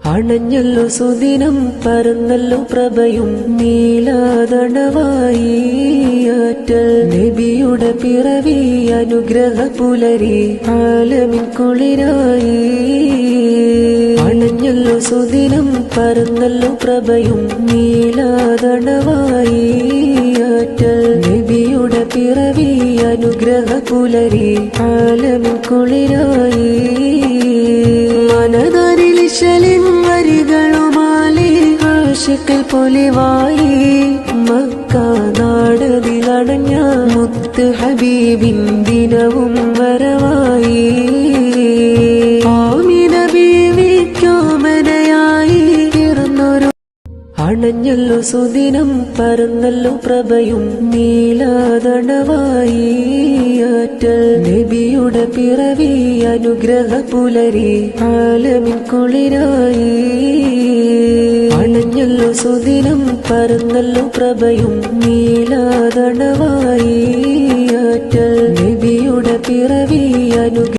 അണഞ്ഞല്ലോ സുദിനം പറന്നല്ലോ പ്രഭയും നീലാതണവായി ആറ്റൽ നബിയുടെ പിറവി അനുഗ്രഹ പുലരി ആലമിൻ കുളിരായി അണഞ്ഞല്ലോ സുദിനം പറന്നല്ലോ പ്രഭയും നീലാതണവായി ആറ്റൽ നബിയുടെ പിറവി അനുഗ്രഹ പുലരി ആലമിൻ കുളിരായി മനദരിലിശലിൻ വരികളുമാലി ആശിക്കിൽ പൊലിവായി മക്ക നാടതിലടഞ്ഞ മുത്ത് ഹബീബിൻ ദിനവും വരവായി ആമിന ബീവിക്കോമനയായി പിറന്നൊരു അണഞ്ഞല്ലോ സുദിനം പറന്നല്ലോ പ്രഭയും നീലാതണവായി ആറ്റൽ നബിയുടെ പിറവി അനുഗ്രഹ പുലരി ആലമിൻ കുളിരായി അണഞ്ഞല്ലോ സുദിനം പറന്നല്ലോ പ്രഭയും നീലാതണവായി ആറ്റൽ നബിയുടെ പിറവി